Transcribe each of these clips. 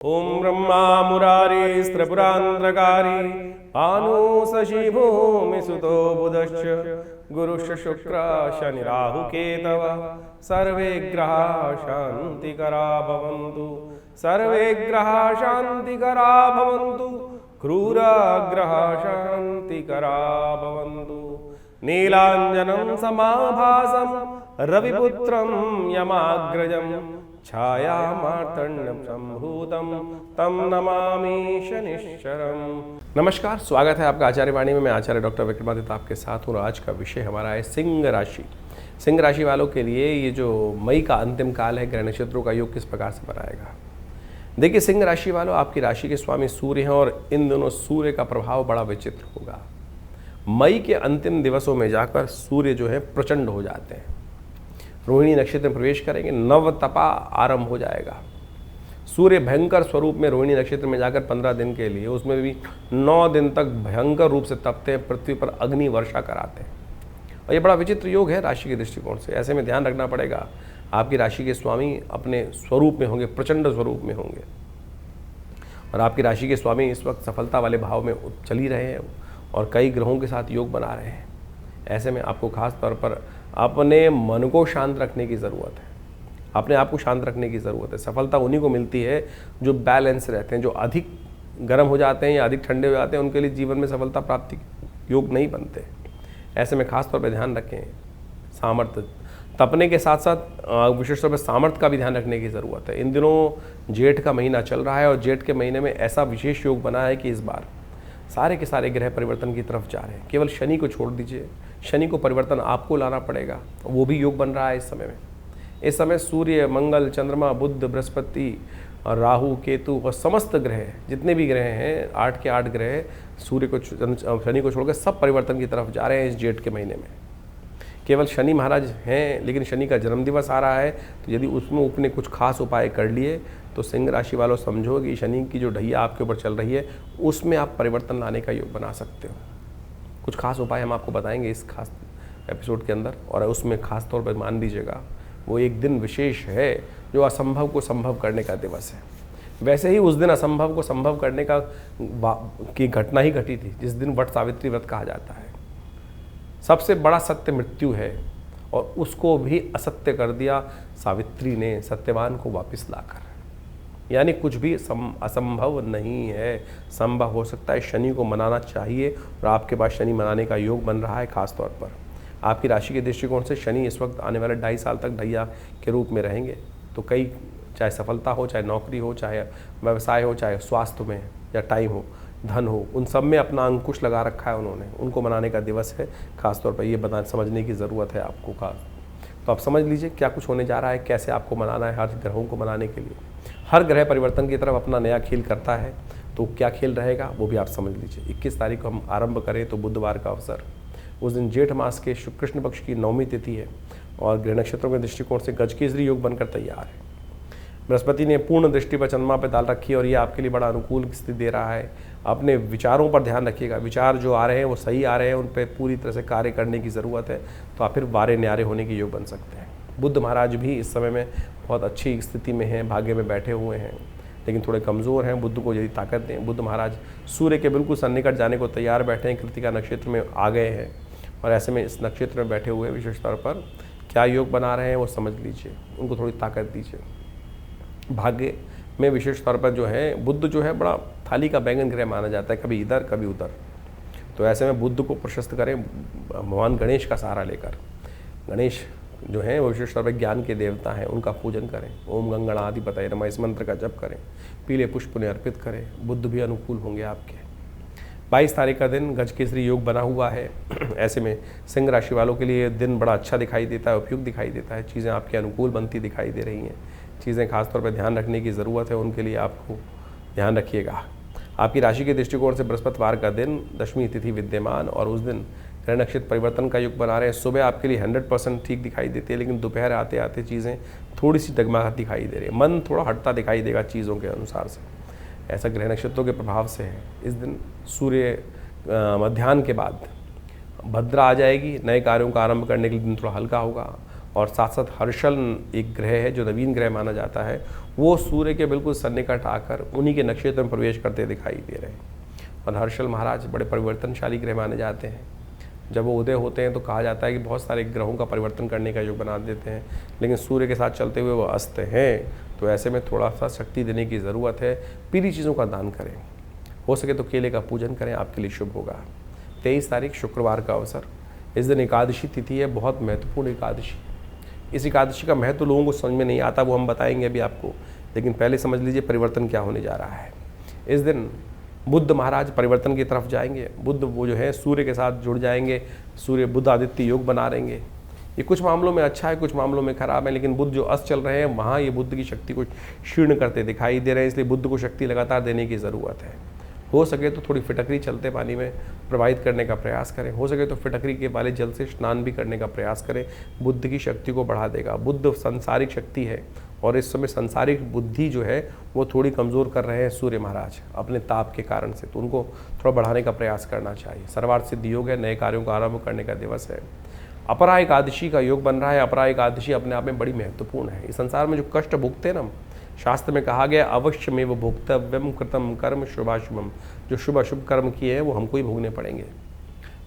ओम ब्रह्मा मुरारी स्त्रिपुरांध्रकारी भानु शशि भूमि सुतो बुधश्च गुरुश्च शुक्र शनि राहु केतव सर्वे ग्रहा शांतिकरा भवन्तु सर्वे ग्रहा शांतिकरा भवन्तु क्रूरा ग्रहा शांतिकरा भवन्तु नीलांजनं समाभासं रविपुत्रं यमाग्रजं छाया मार्तंड संभूतम तम नमामि शनिश्चरम। नमस्कार, स्वागत है आपका आचार्य वाणी में। मैं आचार्य डॉक्टर विक्रमादित्य आपके साथ हूँ। आज का विषय हमारा है सिंह राशि। सिंह राशि वालों के लिए ये जो मई का अंतिम काल है, ग्रह नक्षत्रों का योग किस प्रकार से बनाएगा। देखिए, सिंह राशि वालों, आपकी राशि के स्वामी सूर्य हैं और इन दोनों सूर्य का प्रभाव बड़ा विचित्र होगा। मई के अंतिम दिवसों में जाकर सूर्य जो है प्रचंड हो जाते हैं, रोहिणी नक्षत्र में प्रवेश करेंगे, नव तपा आरंभ हो जाएगा। सूर्य भयंकर स्वरूप में रोहिणी नक्षत्र में जाकर 15 दिन के लिए, उसमें भी 9 दिन तक भयंकर रूप से तपते हैं, पृथ्वी पर अग्नि वर्षा कराते हैं। और ये बड़ा विचित्र योग है राशि के दृष्टिकोण से। ऐसे में ध्यान रखना पड़ेगा, आपकी राशि के स्वामी अपने स्वरूप में होंगे, प्रचंड स्वरूप में होंगे। और आपकी राशि के स्वामी इस वक्त सफलता वाले भाव में चल ही रहे हैं और कई ग्रहों के साथ योग बना रहे हैं। ऐसे में आपको खास तौर पर अपने मन को शांत रखने की ज़रूरत है, अपने आप को शांत रखने की ज़रूरत है। सफलता उन्हीं को मिलती है जो बैलेंस रहते हैं। जो अधिक गर्म हो जाते हैं या अधिक ठंडे हो जाते हैं, उनके लिए जीवन में सफलता प्राप्ति योग नहीं बनते। ऐसे में खास तौर पर ध्यान रखें, सामर्थ्य तपने के साथ साथ विशेष तौर पर सामर्थ्य का भी ध्यान रखने की ज़रूरत है। इन दिनों जेठ का महीना चल रहा है और जेठ के महीने में ऐसा विशेष योग बना है कि इस बार सारे के सारे ग्रह परिवर्तन की तरफ जा रहे हैं। केवल शनि को छोड़ दीजिए, शनि को परिवर्तन आपको लाना पड़ेगा, वो भी योग बन रहा है इस समय में। इस समय सूर्य, मंगल, चंद्रमा, बुध, बृहस्पति और राहु, केतु और समस्त ग्रह, जितने भी ग्रह हैं, 8 के 8 ग्रह सूर्य को, शनि को छोड़कर सब परिवर्तन की तरफ जा रहे हैं इस जेठ के महीने में। केवल शनि महाराज हैं, लेकिन शनि का जन्मदिवस आ रहा है, तो यदि उसमें अपने कुछ खास उपाय कर लिए तो सिंह राशि वालों समझो कि शनि की जो ढैया आपके ऊपर चल रही है उसमें आप परिवर्तन लाने का योग बना सकते हो। कुछ खास उपाय हम आपको बताएंगे इस खास एपिसोड के अंदर, और उसमें खास तौर पर मान लीजिएगा वो एक दिन विशेष है जो असंभव को संभव करने का दिवस है। वैसे ही उस दिन असंभव को संभव करने की घटना ही घटी थी जिस दिन वट सावित्री व्रत कहा जाता है। सबसे बड़ा सत्य मृत्यु है और उसको भी असत्य कर दिया सावित्री ने सत्यवान को वापस लाकर। यानी कुछ भी असंभव नहीं है, संभव हो सकता है। शनि को मनाना चाहिए और आपके पास शनि मनाने का योग बन रहा है। खास तौर पर आपकी राशि के दृष्टिकोण से शनि इस वक्त आने वाले 2.5 साल तक ढैया के रूप में रहेंगे। तो कई, चाहे सफलता हो, चाहे नौकरी हो, चाहे व्यवसाय हो, चाहे स्वास्थ्य में या टाइम हो, धन हो, उन सब में अपना अंकुश लगा रखा है उन्होंने। उनको मनाने का दिवस है। खासतौर पर ये समझने की ज़रूरत है आपको खास। तो आप समझ लीजिए क्या कुछ होने जा रहा है, कैसे आपको मनाना है हर ग्रहों को मनाने के लिए। हर ग्रह परिवर्तन की तरफ अपना नया खेल करता है, तो क्या खेल रहेगा वो भी आप समझ लीजिए। 21 तारीख को हम आरंभ करें तो बुधवार का अवसर, उस दिन जेठ मास के कृष्ण पक्ष की 9वीं तिथि है और ग्रह नक्षत्रों के दृष्टिकोण से गजकेसरी योग बनकर तैयार है। बृहस्पति ने पूर्ण दृष्टि पर चंद्रमा पर डाल रखी है और ये आपके लिए बड़ा अनुकूल स्थिति दे रहा है। अपने विचारों पर ध्यान रखिएगा, विचार जो आ रहे हैं वो सही आ रहे हैं, उन पर पूरी तरह से कार्य करने की ज़रूरत है, तो आप फिर वारे न्यारे होने के योग बन सकते हैं। बुध महाराज भी इस समय में बहुत अच्छी स्थिति में हैं, भाग्य में बैठे हुए हैं, लेकिन थोड़े कमज़ोर हैं। बुध को यदि ताकत दें, बुध महाराज सूर्य के बिल्कुल सन्निकट जाने को तैयार बैठे हैं, कृतिका नक्षत्र में आ गए हैं और ऐसे में इस नक्षत्र में बैठे हुए विशेष तौर पर क्या योग बना रहे हैं वो समझ लीजिए, उनको थोड़ी ताकत दीजिए। भाग्य में विशेष तौर पर जो है बुध जो है बड़ा थाली का बैंगन ग्रह माना जाता है, कभी इधर कभी उधर। तो ऐसे में बुध को प्रशस्त करें भगवान गणेश का सहारा लेकर। गणेश जो है वो विशेष तौर पर ज्ञान के देवता हैं, उनका पूजन करें। ओम गंगणाधिपतये नमः इस मंत्र का जप करें, पीले पुष्प उन्हें अर्पित करें, बुध भी अनुकूल होंगे आपके। 22 तारीख का दिन गजकेसरी योग बना हुआ है। ऐसे में सिंह राशि वालों के लिए दिन बड़ा अच्छा दिखाई देता है, उपयुक्त दिखाई देता है। चीज़ें आपके अनुकूल बनती दिखाई दे रही हैं। चीज़ें खासतौर पर ध्यान रखने की ज़रूरत है, उनके लिए आपको ध्यान रखिएगा। आपकी राशि के दृष्टिकोण से बृहस्पतिवार का दिन 10वीं तिथि विद्यमान और उस दिन ग्रह नक्षत्र परिवर्तन का योग बना रहे हैं। सुबह आपके लिए 100% ठीक दिखाई देती है, लेकिन दोपहर आते आते चीज़ें थोड़ी सी डगमगाहट दिखाई दे रही है, मन थोड़ा हटता दिखाई देगा चीज़ों के अनुसार से। ऐसा ग्रह नक्षत्रों के प्रभाव से है। इस दिन सूर्य मध्याह्न के बाद भद्रा आ जाएगी, नए कार्यों का आरंभ करने के लिए दिन थोड़ा हल्का होगा और साथ साथ हर्षल एक ग्रह है जो नवीन ग्रह माना जाता है, वो सूर्य के बिल्कुल सन्निकट आकर उन्हीं के नक्षत्र में प्रवेश करते दिखाई दे रहे हैं। और हर्षल महाराज बड़े परिवर्तनशाली ग्रह माने जाते हैं। जब वो उदय होते हैं तो कहा जाता है कि बहुत सारे ग्रहों का परिवर्तन करने का योग बना देते हैं, लेकिन सूर्य के साथ चलते हुए वो अस्त हैं। तो ऐसे में थोड़ा सा शक्ति देने की ज़रूरत है। पीली चीज़ों का दान करें, हो सके तो केले का पूजन करें, आपके लिए शुभ होगा। 23 तारीख शुक्रवार का अवसर, इस दिन एकादशी तिथि है, बहुत महत्वपूर्ण एकादशी। इस एकादशी का महत्व लोगों को समझ में नहीं आता, वो हम बताएंगे अभी आपको, लेकिन पहले समझ लीजिए परिवर्तन क्या होने जा रहा है। इस दिन बुद्ध महाराज परिवर्तन की तरफ जाएंगे। बुद्ध वो जो है सूर्य के साथ जुड़ जाएंगे, सूर्य बुद्ध आदित्य योग बना रहेंगे। ये कुछ मामलों में अच्छा है, कुछ मामलों में खराब है, लेकिन बुद्ध जो अस्त चल रहे हैं वहाँ ये बुद्ध की शक्ति को क्षीण करते दिखाई दे रहे हैं, इसलिए बुद्ध को शक्ति लगातार देने की ज़रूरत है। हो सके तो थोड़ी फिटकरी चलते पानी में प्रवाहित करने का प्रयास करें, हो सके तो फिटकरी के वाले जल से स्नान भी करने का प्रयास करें, बुद्ध की शक्ति को बढ़ा देगा। बुद्ध सांसारिक शक्ति है और इस समय सांसारिक बुद्धि जो है वो थोड़ी कमज़ोर कर रहे हैं सूर्य महाराज अपने ताप के कारण से, तो उनको थोड़ा बढ़ाने का प्रयास करना चाहिए। सर्वार्थ सिद्धि योग है, नए कार्यों का आरंभ करने का दिवस है। अपरा एकादशी का योग बन रहा है। अपरा एकादशी अपने आप में बड़ी महत्वपूर्ण है। इस संसार में जो कष्ट भुगते हैं ना, शास्त्र में कहा गया अवश्यमेव भोक्तव्यम कृतम कर्म शुभाशुभम, जो शुभ अशुभ कर्म किए हैं वो हमको ही भोगने पड़ेंगे।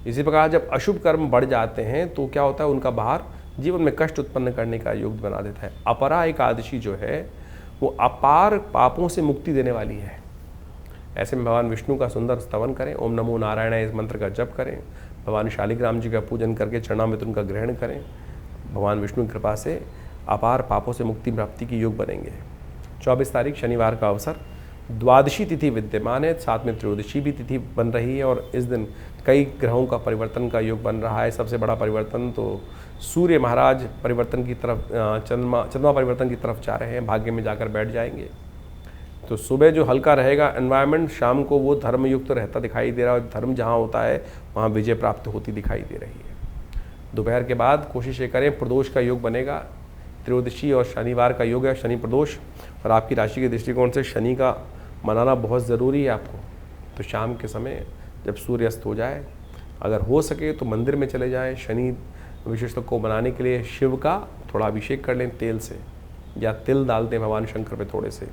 इसी प्रकार जब अशुभ कर्म बढ़ जाते हैं तो क्या होता है, उनका बाहर जीवन में कष्ट उत्पन्न करने का योग बना देता है। अपरा एकादशी जो है वो अपार पापों से मुक्ति देने वाली है। ऐसे में भगवान विष्णु का सुंदर स्तवन करें, ओम नमो नारायण इस मंत्र का जप करें, भगवान शालिग्राम जी का पूजन करके चरणामृत उनका ग्रहण करें। भगवान विष्णु की कृपा से अपार पापों से मुक्ति प्राप्ति की योग बनेंगे। 24 तारीख शनिवार का अवसर, द्वादशी तिथि विद्यमान है, साथ में त्रयोदशी भी तिथि बन रही है और इस दिन कई ग्रहों का परिवर्तन का योग बन रहा है। सबसे बड़ा परिवर्तन तो सूर्य महाराज परिवर्तन की तरफ, चंद्रमा परिवर्तन की तरफ जा रहे हैं, भाग्य में जाकर बैठ जाएंगे। तो सुबह जो हल्का रहेगा एनवायरनमेंट, शाम को वो धर्मयुक्त रहता दिखाई दे रहा है। धर्म जहाँ होता है वहाँ विजय प्राप्त होती दिखाई दे रही है। दोपहर के बाद कोशिश ये करें, प्रदोष का योग बनेगा। त्रयोदशी और शनिवार का योग है, शनि प्रदोष, और आपकी राशि के दृष्टिकोण से शनि का मनाना बहुत ज़रूरी है आपको। तो शाम के समय जब सूर्य अस्त हो जाए, अगर हो सके तो मंदिर में चले जाएं। शनि विशेषता को मनाने के लिए शिव का थोड़ा अभिषेक कर लें तेल से, या तिल डाल दें भगवान शंकर पे थोड़े से,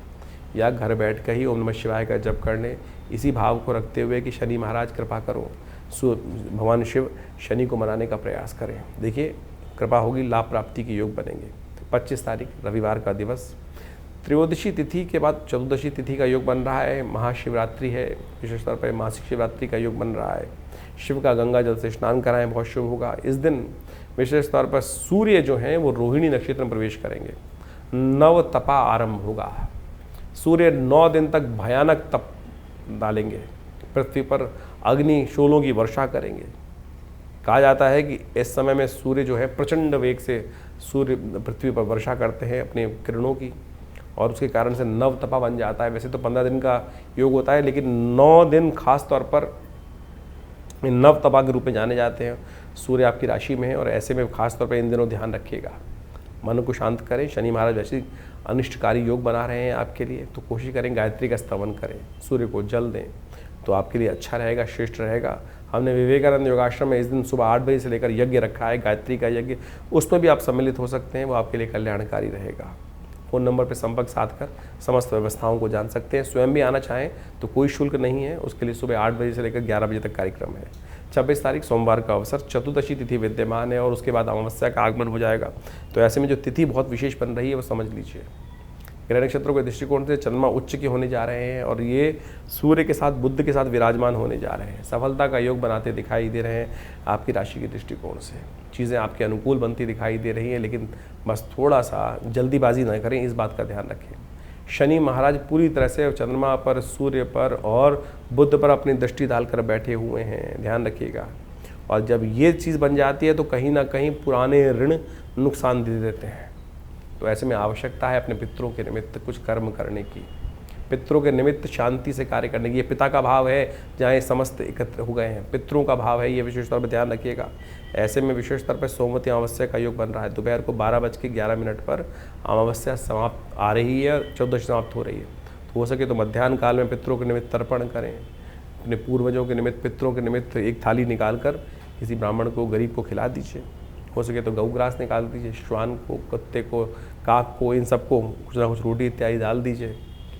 या घर बैठ कर ही ओम नमः शिवाय का जप कर लें, इसी भाव को रखते हुए कि शनि महाराज कृपा करो। भगवान शिव शनि को मनाने का प्रयास करें। देखिए कृपा होगी, लाभ प्राप्ति के योग बनेंगे। 25 तारीख रविवार का दिवस, त्रयोदशी तिथि के बाद चतुर्दशी तिथि का योग बन रहा है। महाशिवरात्रि है, विशेष तौर पर मासिक शिवरात्रि का योग बन रहा है। शिव का गंगा जल से स्नान कराएं, बहुत शुभ होगा। इस दिन विशेष तौर पर सूर्य जो हैं वो रोहिणी नक्षत्र में प्रवेश करेंगे, नव तपा आरंभ होगा। सूर्य 9 दिन तक भयानक तप डालेंगे, पृथ्वी पर अग्नि शोलों की वर्षा करेंगे। कहा जाता है कि इस समय में सूर्य जो है प्रचंड वेग से सूर्य पृथ्वी पर वर्षा करते हैं अपने किरणों की, और उसके कारण से नव तपा बन जाता है। वैसे तो 15 दिन का योग होता है, लेकिन 9 दिन खास तौर पर नव तपा के रूप में जाने जाते हैं। सूर्य आपकी राशि में है और ऐसे में खास तौर पर इन दिनों ध्यान रखिएगा, मन को शांत करें। शनि महाराज वैसे अनिष्टकारी योग बना रहे हैं आपके लिए, तो कोशिश करें गायत्री का स्तवन करें, सूर्य को जल दें, तो आपके लिए अच्छा रहेगा, श्रेष्ठ रहेगा। हमने विवेकानंद योगाश्रम में इस दिन सुबह 8 बजे से लेकर यज्ञ रखा है, गायत्री का यज्ञ, उसमें भी आप सम्मिलित हो सकते हैं, वो आपके लिए कल्याणकारी रहेगा। फ़ोन नंबर पर संपर्क साध कर समस्त व्यवस्थाओं को जान सकते हैं। स्वयं भी आना चाहें तो कोई शुल्क नहीं है, उसके लिए सुबह 8 बजे से लेकर 11 बजे तक कार्यक्रम है। 26 तारीख सोमवार का अवसर, चतुर्दशी तिथि विद्यमान है और उसके बाद अमावस्या का आगमन हो जाएगा। तो ऐसे में जो तिथि बहुत विशेष बन रही है वो समझ लीजिए। ग्रह नक्षत्रों के दृष्टिकोण से चंद्रमा उच्च के होने जा रहे हैं और ये सूर्य के साथ बुध के साथ विराजमान होने जा रहे हैं। सफलता का योग बनाते दिखाई दे रहे हैं आपकी राशि के दृष्टिकोण से। चीज़ें आपके अनुकूल बनती दिखाई दे रही हैं, लेकिन बस थोड़ा सा जल्दीबाजी न करें, इस बात का ध्यान रखें। शनि महाराज पूरी तरह से चंद्रमा पर, सूर्य पर और बुध पर अपनी दृष्टि डालकर बैठे हुए हैं, ध्यान रखिएगा। और जब ये चीज़ बन जाती है तो कहीं ना कहीं पुराने ऋण नुकसान दे देते हैं। तो ऐसे में आवश्यकता है अपने पितरों के निमित्त कुछ कर्म करने की, पितरों के निमित्त शांति से कार्य करने की। ये पिता का भाव है जहाँ ये समस्त एकत्र हो गए हैं, पितरों का भाव है, ये विशेष तौर पर ध्यान रखिएगा। ऐसे में विशेष तौर पर सोमवती अमावस्या का योग बन रहा है। दोपहर को 12:11 पर अमावस्या समाप्त आ रही है, 14 समाप्त हो रही है। तो हो सके तो मध्याह्न काल में पितरों के निमित्त तर्पण करें, अपने पूर्वजों के निमित्त, पितरों के निमित्त एक थाली निकाल कर किसी ब्राह्मण को, गरीब को खिला दीजिए। हो सके तो गौग्रास निकाल दीजिए, श्वान को, कुत्ते को, काक को, इन सबको कुछ ना कुछ रोटी इत्यादि डाल दीजिए।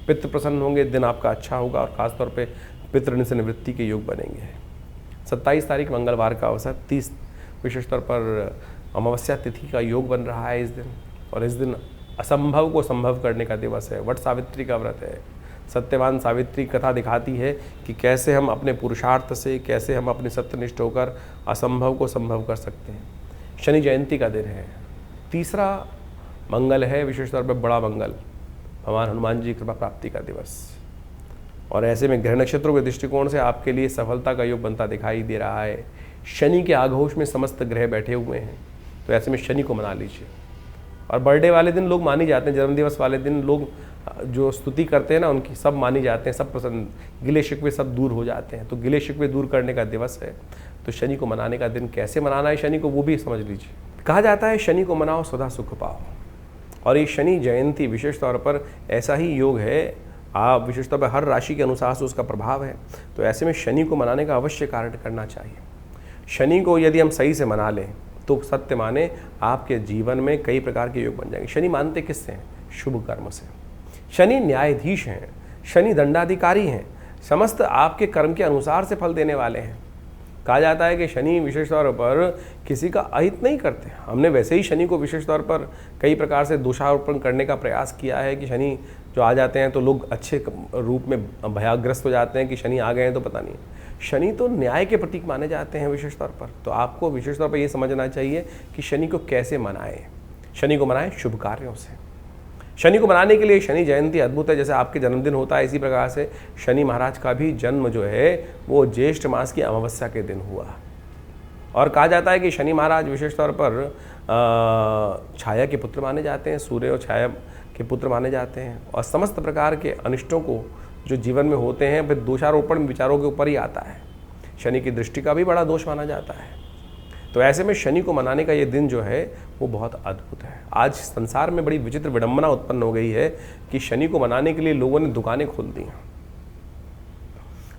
पितृ प्रसन्न होंगे, दिन आपका अच्छा होगा और खासतौर पे पितृ से निवृत्ति के योग बनेंगे। 27 तारीख मंगलवार का अवसर, 30 विशेष तौर पर अमावस्या तिथि का योग बन रहा है इस दिन, और इस दिन असंभव को संभव करने का दिवस है। वट सावित्री का व्रत है। सत्यवान सावित्री कथा दिखाती है कि कैसे हम अपने पुरुषार्थ से, कैसे हम अपने सत्यनिष्ठ होकर असंभव को संभव कर सकते हैं। शनि जयंती का दिन है। तीसरा मंगल है विशेष तौर पर बड़ा मंगल, भगवान हनुमान जी कृपा प्राप्ति का दिवस। और ऐसे में ग्रह नक्षत्रों के दृष्टिकोण से आपके लिए सफलता का योग बनता दिखाई दे रहा है। शनि के आघोष में समस्त ग्रह बैठे हुए हैं, तो ऐसे में शनि को मना लीजिए। और बर्थडे वाले दिन लोग मानी जाते हैं, जन्मदिवस वाले दिन लोग जो स्तुति करते हैं ना, उनकी सब मानी जाते हैं, सब प्रसन्न, गिले शिकवे सब दूर हो जाते हैं। तो गिले शिकवे दूर करने का दिवस है, तो शनि को मनाने का दिन। कैसे मनाना है शनि को वो भी समझ लीजिए। कहा जाता है शनि को मनाओ सदा सुख पाओ, और ये शनि जयंती विशेष तौर पर ऐसा ही योग है, आप विशेष तौर पर हर राशि के अनुसार से उसका प्रभाव है। तो ऐसे में शनि को मनाने का अवश्य कार्य करना चाहिए। शनि को यदि हम सही से मना लें तो सत्य माने आपके जीवन में कई प्रकार के योग बन जाएंगे। शनि मानते किससे हैं? शुभ कर्म से। शनि न्यायाधीश हैं, शनि दंडाधिकारी हैं, समस्त आपके कर्म के अनुसार से फल देने वाले हैं। कहा जाता है कि शनि विशेष तौर पर किसी का अहित नहीं करते। हमने वैसे ही शनि को विशेष तौर पर कई प्रकार से दोषारोपण करने का प्रयास किया है कि शनि जो आ जाते हैं तो लोग अच्छे रूप में भयाग्रस्त हो जाते हैं कि शनि आ गए हैं तो पता नहीं। शनि तो न्याय के प्रतीक माने जाते हैं विशेष तौर पर। तो आपको विशेष तौर पर ये समझना चाहिए कि शनि को कैसे मनाएं। शनि को मनाएं शुभ कार्यों से। शनि को मनाने के लिए शनि जयंती अद्भुत है। जैसे आपके जन्मदिन होता है, इसी प्रकार से शनि महाराज का भी जन्म जो है वो ज्येष्ठ मास की अमावस्या के दिन हुआ। और कहा जाता है कि शनि महाराज विशेष तौर पर छाया के पुत्र माने जाते हैं, सूर्य और छाया के पुत्र माने जाते हैं, और समस्त प्रकार के अनिष्टों को जो जीवन में होते हैं फिर दोषारोपण विचारों के ऊपर ही आता है। शनि की दृष्टि का भी बड़ा दोष माना जाता है। तो ऐसे में शनि को मनाने का ये दिन जो है वो बहुत अद्भुत है। आज संसार में बड़ी विचित्र विडंबना उत्पन्न हो गई है कि शनि को मनाने के लिए लोगों ने दुकानें खोल दी।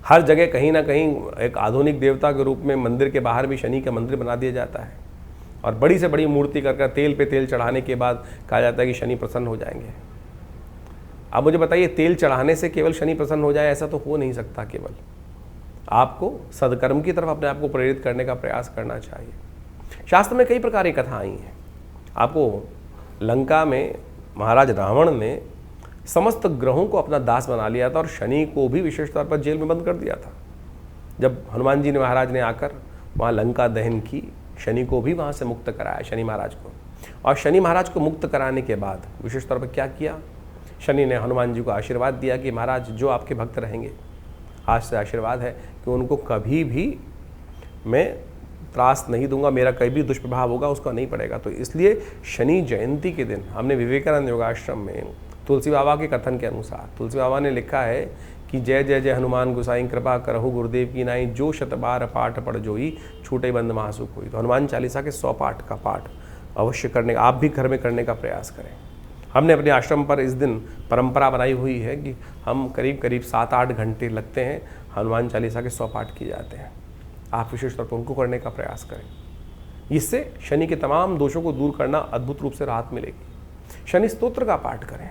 हर जगह कहीं ना कहीं एक आधुनिक देवता के रूप में मंदिर के बाहर भी शनि का मंदिर बना दिया जाता है, और बड़ी से बड़ी मूर्ति कर तेल पे तेल चढ़ाने के बाद कहा जाता है कि शनि प्रसन्न हो जाएंगे। अब मुझे बताइए, तेल चढ़ाने से केवल शनि प्रसन्न हो जाए ऐसा तो हो नहीं सकता। केवल आपको सदकर्म की तरफ अपने आप को प्रेरित करने का प्रयास करना चाहिए। शास्त्र में कई प्रकार की कथा आई हैं। आपको लंका में महाराज रावण ने समस्त ग्रहों को अपना दास बना लिया था और शनि को भी विशेष तौर पर जेल में बंद कर दिया था। जब हनुमान जी ने महाराज ने आकर वहाँ लंका दहन की, शनि को भी वहाँ से मुक्त कराया, शनि महाराज को। और शनि महाराज को मुक्त कराने के बाद विशेष तौर पर क्या किया, शनि ने हनुमान जी को आशीर्वाद दिया कि महाराज जो आपके भक्त रहेंगे, आज से आशीर्वाद है कि उनको कभी भी मैं त्रास नहीं दूंगा, मेरा कहीं भी दुष्प्रभाव होगा उसका नहीं पड़ेगा। तो इसलिए शनि जयंती के दिन हमने विवेकानंद योगाश्रम में तुलसी बाबा के कथन के अनुसार, तुलसी बाबा ने लिखा है कि जय जय जय हनुमान गोसाई कृपा करहु गुरुदेव की नाई, जो शतबार पाठ पढ़ जोई छूटे बंद महासुख होई। तो हनुमान चालीसा के 100 पाठ का पाठ अवश्य करने का, आप भी घर में करने का प्रयास करें। हमने अपने आश्रम पर इस दिन परंपरा बनाई हुई है कि हम करीब करीब 7-8 घंटे लगते हैं, हनुमान चालीसा के 100 पाठ किए जाते हैं। आप विशेष तौर पर उनको करने का प्रयास करें। इससे शनि के तमाम दोषों को दूर करना अद्भुत रूप से राहत मिलेगी। शनि स्तोत्र का पाठ करें।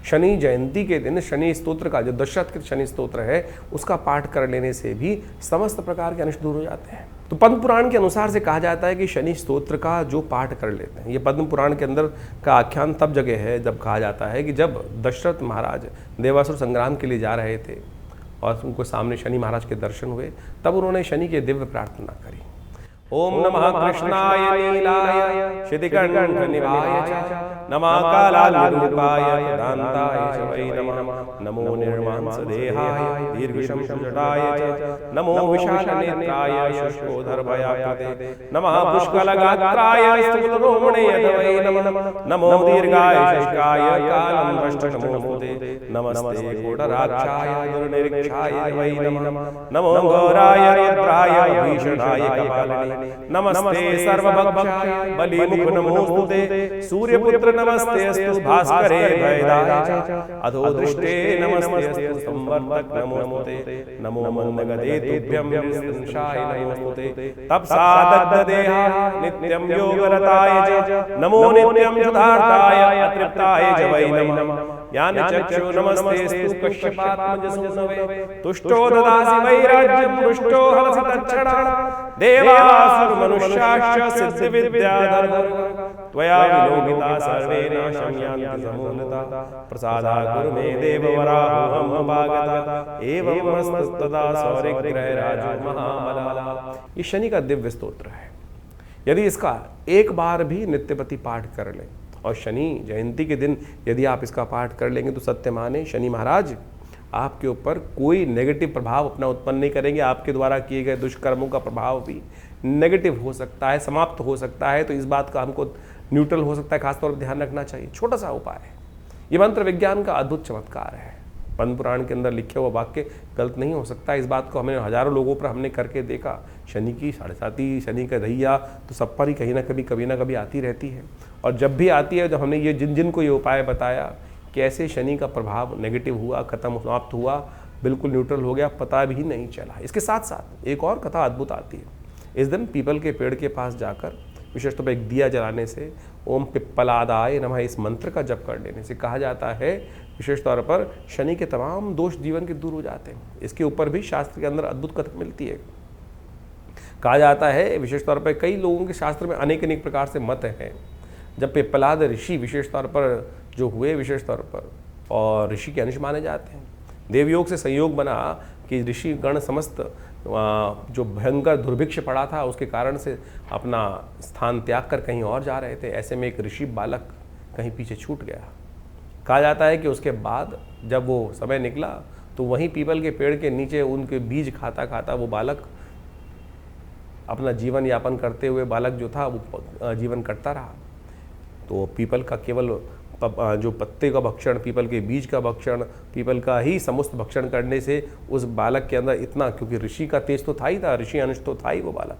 शनि जयंती के दिन शनि स्तोत्र का, जो दशरथ शनि स्तोत्र है, उसका पाठ कर लेने से भी समस्त प्रकार के अनिष्ट दूर हो जाते हैं। तो पद्म पुराण के अनुसार से कहा जाता है कि शनि स्तोत्र का जो पाठ कर लेते हैं, ये पद्म पुराण के अंदर का आख्यान तब जगह है जब कहा जाता है कि जब दशरथ महाराज देवासुर संग्राम के लिए जा रहे थे और उनको सामने शनि महाराज के दर्शन हुए, तब उन्होंने शनि के दिव्य प्रार्थना करी। ओम नमः कृष्णाय नीलाय शितिकंठ निभाय च, नमः कालाग्निरूपाय दान्ताय च वै नमः, नमो निर्मांस देहाय दीर्घशंशुजटाय च, नमो विशालनेत्राय शुष्कोदरभयाकृते, नमः पुष्कलगात्राय स्थूलरोमणे वै नमः, नमो दीर्घाय शुष्काय कालं दृष्टनमोऽस्तुते, नमस्ते कोटराक्षाय दुर्निरीक्षाय वै नमः, नमो घोराय रुद्राय भीषणाय कपालिने, नमस्ते सर्वभक्षाय बलिमुख नमोस्तुते सूर्यपुत्र नमस्ते अस्तु भास्करे भयदाय अधो दृष्टे नमस्ते अस्तु संवर्तक नमोस्तुते नमो मंदगदे तुभ्यं संशाय नमोस्तुते तपसा दग्धदेहाय नित्यं योगरताय च नमो नित्यं युधार्ताय अतृप्ताय च वै नमः यान चक्षु नमस्तेस्तु कश्यपात्मजसूनवे तुष्टो ददासि वैराज्यं पुष्टो हलसि तच्छणा देवासुर मनुष्याश्च सिद्धिविद्याधर त्वया विलोकिता सर्वे नाशं यान्ति समूलता प्रसादा गुरु मे देववराहं भागता एवं तदा सौरिग्रहराजो महाबला। ये शनि का दिव्य स्तोत्र है। यदि इसका एक बार भी नित्यपति पाठ कर लें और शनि जयंती के दिन यदि आप इसका पाठ कर लेंगे तो सत्य माने शनि महाराज आपके ऊपर कोई नेगेटिव प्रभाव अपना उत्पन्न नहीं करेंगे। आपके द्वारा किए गए दुष्कर्मों का प्रभाव भी नेगेटिव हो सकता है, समाप्त हो सकता है। तो इस बात का हमको न्यूट्रल हो सकता है, खासतौर पर ध्यान रखना चाहिए। छोटा सा उपाय है, ये मंत्र विज्ञान का अद्भुत चमत्कार है। पद्म पुराण के अंदर लिखे हुआ वाक्य गलत नहीं हो सकता। इस बात को हमें हजारों लोगों पर हमने करके देखा। शनि की 7.5 शनि का दैया तो सब पर ही कभी ना कभी आती रहती है। और जब भी आती है, जब हमने ये जिन को ये उपाय बताया, कैसे शनि का प्रभाव नेगेटिव हुआ, खत्म समाप्त हुआ, बिल्कुल न्यूट्रल हो गया, पता भी नहीं चला। इसके साथ साथ एक और कथा अद्भुत आती है। इस दिन पीपल के पेड़ के पास जाकर विशेष तौर पर एक दिया जलाने से, ओम पिप्पलादाय नमः इस मंत्र का जप कर लेने से कहा जाता है विशेष तौर पर शनि के तमाम दोष जीवन के दूर हो जाते हैं। इसके ऊपर भी शास्त्र के अंदर अद्भुत कथा मिलती है। कहा जाता है विशेष तौर पर कई लोगों के शास्त्र में अनेक प्रकार से मत हैं। जब पिप्पलाद ऋषि विशेष तौर पर जो हुए विशेष तौर पर और ऋषि के अंश माने जाते हैं, देवयोग से संयोग बना कि ऋषि गण समस्त जो भयंकर दुर्भिक्ष पड़ा था उसके कारण से अपना स्थान त्याग कर कहीं और जा रहे थे। ऐसे में एक ऋषि बालक कहीं पीछे छूट गया। कहा जाता है कि उसके बाद जब वो समय निकला तो वहीं पीपल के पेड़ के नीचे उनके बीज खाता खाता वो बालक अपना जीवन यापन करते हुए बालक जो था वो जीवन करता रहा। तो पीपल का केवल जो पत्ते का भक्षण, पीपल के बीज का भक्षण, पीपल का ही समस्त भक्षण करने से उस बालक के अंदर इतना, क्योंकि ऋषि का तेज तो था ही था, ऋषि अंश तो था ही वो बालक,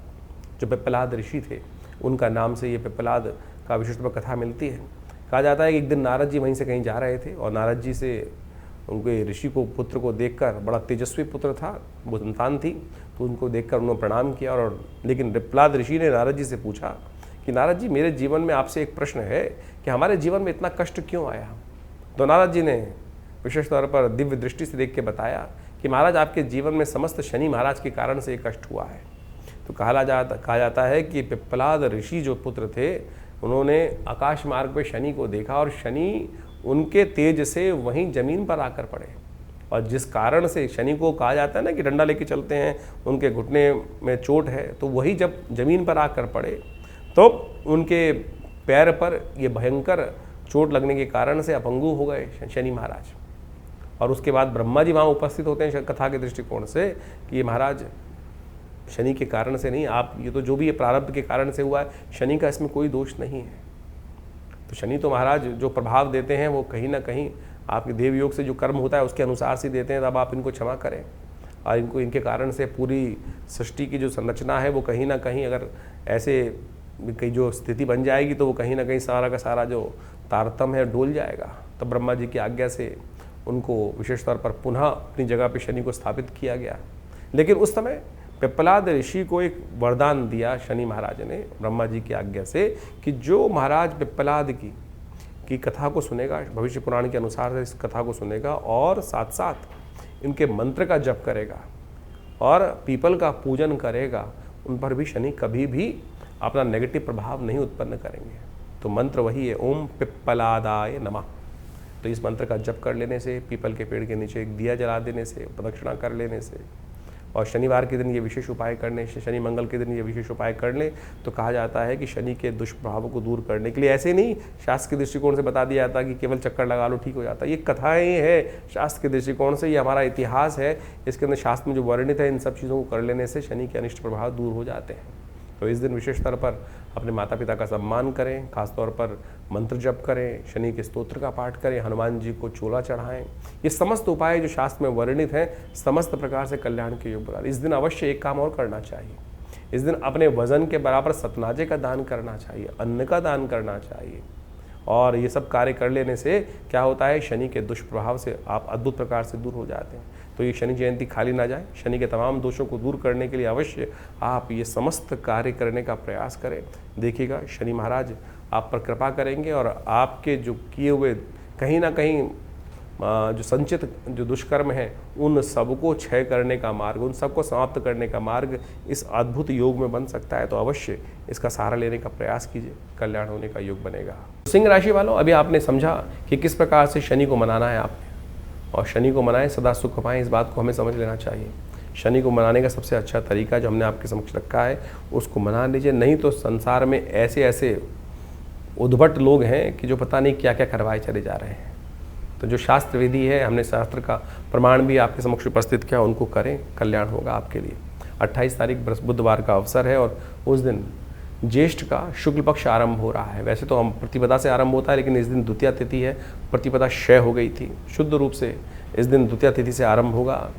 जो पिप्पलाद ऋषि थे, उनका नाम से ये पिप्पलाद का विशिष्ट कथा मिलती है। कहा जाता है कि एक दिन नारद जी वहीं से कहीं जा रहे थे और नारद जी से उनके ऋषि को पुत्र को देखकर, बड़ा तेजस्वी पुत्र था, वो संतान थी, तो उनको देखकर उन्होंने प्रणाम किया। और लेकिन पिप्पलाद ऋषि ने नारद जी से पूछा कि नारद जी मेरे जीवन में आपसे एक प्रश्न है कि हमारे जीवन में इतना कष्ट क्यों आया। तो नारद जी ने विशेष तौर पर दिव्य दृष्टि से देख के बताया कि महाराज आपके जीवन में समस्त शनि महाराज के कारण से एक कष्ट हुआ है। तो कहा जाता है कि पिप्पलाद ऋषि जो पुत्र थे उन्होंने आकाश मार्ग पे शनि को देखा और शनि उनके तेज से वहीं जमीन पर आकर पड़े। और जिस कारण से शनि को कहा जाता है ना कि डंडा लेके चलते हैं, उनके घुटने में चोट है, तो वही जब जमीन पर आकर पड़े तो उनके पैर पर ये भयंकर चोट लगने के कारण से अपंगु हो गए शनि महाराज। और उसके बाद ब्रह्मा जी वहाँ उपस्थित होते हैं कथा के दृष्टिकोण से कि ये महाराज शनि के कारण से नहीं, आप ये तो जो भी ये प्रारब्ध के कारण से हुआ है, शनि का इसमें कोई दोष नहीं है। तो शनि तो महाराज जो प्रभाव देते हैं वो कहीं ना कहीं आपके देव योग से जो कर्म होता है उसके अनुसार से देते हैं। तब आप इनको क्षमा करें। और इनके कारण से पूरी सृष्टि की जो संरचना है वो कहीं ना कहीं अगर ऐसे कहीं जो स्थिति बन जाएगी तो वो कहीं ना कहीं सारा का सारा जो तारतम्य है डोल जाएगा। तो ब्रह्मा जी की आज्ञा से उनको विशेष तौर पर पुनः अपनी जगह पे शनि को स्थापित किया गया। लेकिन उस समय पिप्पलाद ऋषि को एक वरदान दिया शनि महाराज ने ब्रह्मा जी की आज्ञा से कि जो महाराज पिप्पलाद की कथा को सुनेगा, भविष्य पुराण के अनुसार इस कथा को सुनेगा और साथ साथ इनके मंत्र का जप करेगा और पीपल का पूजन करेगा, उन पर भी शनि कभी भी अपना नेगेटिव प्रभाव नहीं उत्पन्न करेंगे। तो मंत्र वही है, ओम पिप्पलादाय नमः। तो इस मंत्र का जप कर लेने से, पीपल के पेड़ के नीचे एक दिया जला देने से, प्रदक्षिणा कर लेने से और शनिवार के दिन ये विशेष उपाय करने से, शनि मंगल के दिन ये विशेष उपाय कर लें तो कहा जाता है कि शनि के दुष्प्रभावों को दूर करने के लिए, ऐसे नहीं शास्त्र के दृष्टिकोण से बता दिया जाता कि केवल चक्कर लगा लो ठीक हो जाता। ये कथाएं हैं शास्त्र के दृष्टिकोण से, ये हमारा इतिहास है, इसके अंदर शास्त्र में जो वर्णित है इन सब चीज़ों को कर लेने से शनि के अनिष्ट प्रभाव दूर हो जाते हैं। तो इस दिन विशेष तौर पर अपने माता पिता का सम्मान करें, खासतौर पर मंत्र जप करें, शनि के स्तोत्र का पाठ करें, हनुमान जी को चोला चढ़ाएं। ये समस्त उपाय जो शास्त्र में वर्णित हैं समस्त प्रकार से कल्याण के योग बता। इस दिन अवश्य एक काम और करना चाहिए। इस दिन अपने वजन के बराबर सतनाजे का दान करना चाहिए, अन्न का दान करना चाहिए। और ये सब कार्य कर लेने से क्या होता है, शनि के दुष्प्रभाव से आप अद्भुत प्रकार से दूर हो जाते हैं। तो ये शनि जयंती खाली ना जाए। शनि के तमाम दोषों को दूर करने के लिए अवश्य आप ये समस्त कार्य करने का प्रयास करें। देखिएगा शनि महाराज आप पर कृपा करेंगे और आपके जो किए हुए कहीं ना कहीं जो संचित जो दुष्कर्म है उन सबको क्षय करने का मार्ग, उन सबको समाप्त करने का मार्ग इस अद्भुत योग में बन सकता है। तो अवश्य इसका सहारा लेने का प्रयास कीजिए, कल्याण होने का योग बनेगा। सिंह राशि वालों, अभी आपने समझा कि किस प्रकार से शनि को मनाना है आपने, और शनि को मनाएं सदा सुख पाएं, इस बात को हमें समझ लेना चाहिए। शनि को मनाने का सबसे अच्छा तरीका जो हमने आपके समक्ष रखा है उसको मना लीजिए। नहीं तो संसार में ऐसे ऐसे उद्भट लोग हैं कि जो पता नहीं क्या क्या करवाए चले जा रहे हैं। तो जो शास्त्र विधि है, हमने शास्त्र का प्रमाण भी आपके समक्ष उपस्थित किया, उनको करें, कल्याण होगा आपके लिए। 28 तारीख बुधवार का अवसर है और उस दिन ज्येष्ठ का शुक्ल पक्ष आरंभ हो रहा है। वैसे तो हम प्रतिपदा से आरंभ होता है, लेकिन इस दिन द्वितीया तिथि है, प्रतिपदा क्षय हो गई थी। शुद्ध रूप से इस दिन द्वितीया तिथि से आरंभ होगा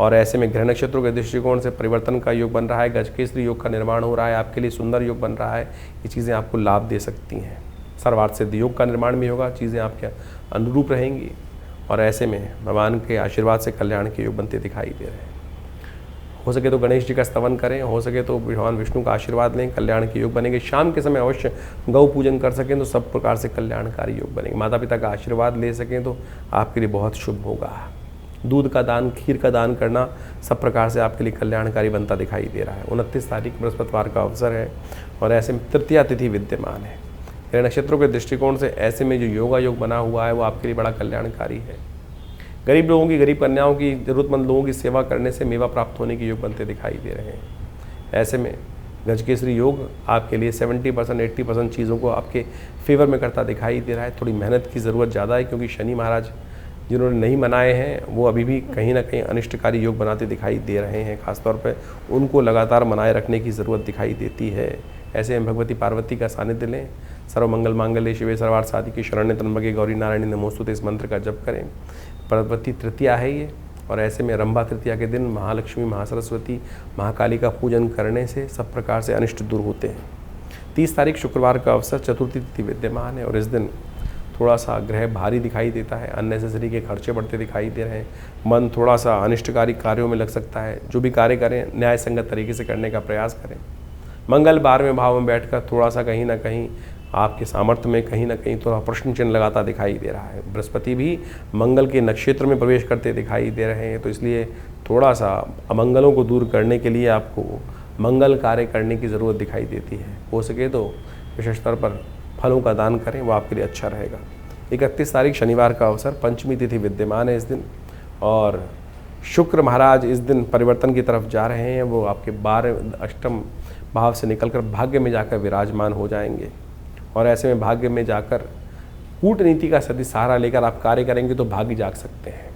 और ऐसे में ग्रह नक्षत्रों के दृष्टिकोण से परिवर्तन का योग बन रहा है। गजकेसरी योग का निर्माण हो रहा है, आपके लिए सुंदर योग बन रहा है। ये चीज़ें आपको लाभ दे सकती हैं। सर्वार्थ सिद्ध योग का निर्माण भी होगा, चीज़ें आपके अनुरूप रहेंगी और ऐसे में भगवान के आशीर्वाद से कल्याण के योग बनते दिखाई दे रहे हैं। हो सके तो गणेश जी का स्तवन करें, हो सके तो भगवान विष्णु का आशीर्वाद लें, कल्याण के योग बनेंगे। शाम के समय अवश्य गौ पूजन कर सकें तो सब प्रकार से कल्याणकारी योग बनेंगे। माता पिता का आशीर्वाद ले सकें तो आपके लिए बहुत शुभ होगा। दूध का दान, खीर का दान करना सब प्रकार से आपके लिए कल्याणकारी बनता दिखाई दे रहा है। 29 तारीख बृहस्पतिवार का अवसर है और ऐसे में तृतीया तिथि विद्यमान है। ग्रह नक्षत्रों के दृष्टिकोण से ऐसे में जो योगा योग बना हुआ है वो आपके लिए बड़ा कल्याणकारी है। गरीब लोगों की, गरीब कन्याओं की, जरूरतमंद लोगों की सेवा करने से मेवा प्राप्त होने के योग बनते दिखाई दे रहे हैं। ऐसे में गजकेसरी योग आपके लिए 70% 80% चीज़ों को आपके फेवर में करता दिखाई दे रहा है। थोड़ी मेहनत की ज़रूरत ज़्यादा है क्योंकि शनि महाराज जिन्होंने नहीं मनाए हैं वो अभी भी कहीं ना कहीं अनिष्टकारी योग बनाते दिखाई दे रहे हैं। खासतौर पर उनको लगातार मनाए रखने की ज़रूरत दिखाई देती है। ऐसे में भगवती पार्वती का सानिध्य लें। सर्वमंगल मांगल्ये शिवे सर्वार्थ साधिके शरण्य त्र्यंबके गौरी नारायणी नमोस्तुते, इस मंत्र का जप करें। पार्वती तृतीया है ये और ऐसे में रंभा तृतीया के दिन महालक्ष्मी, महासरस्वती, महाकाली का पूजन करने से सब प्रकार से अनिष्ट दूर होते हैं। 30 तारीख शुक्रवार का अवसर चतुर्थी तिथि विद्यमान है और इस दिन थोड़ा सा ग्रह भारी दिखाई देता है। अननेसेसरी के खर्चे बढ़ते दिखाई दे रहे हैं। मन थोड़ा सा अनिष्टकारी कार्यों में लग सकता है। जो भी कार्य करें न्याय संगत तरीके से करने का प्रयास करें। मंगल 12वें भाव में बैठकर थोड़ा सा कहीं ना कहीं आपके सामर्थ्य में कहीं ना कहीं थोड़ा प्रश्न चिन्ह लगाता दिखाई दे रहा है। बृहस्पति भी मंगल के नक्षत्र में प्रवेश करते दिखाई दे रहे हैं, तो इसलिए थोड़ा सा अमंगलों को दूर करने के लिए आपको मंगल कार्य करने की ज़रूरत दिखाई देती है। हो सके तो विशेष तौर पर फलों का दान करें, वो आपके लिए अच्छा रहेगा। 31 तारीख शनिवार का अवसर, पंचमी तिथि विद्यमान है इस दिन और शुक्र महाराज इस दिन परिवर्तन की तरफ जा रहे हैं। वो आपके 12 अष्टम भाव से निकलकर भाग्य में जाकर विराजमान हो जाएंगे और ऐसे में भाग्य में जाकर कूटनीति का सदी सहारा लेकर आप कार्य करेंगे तो भाग्य जाग सकते हैं।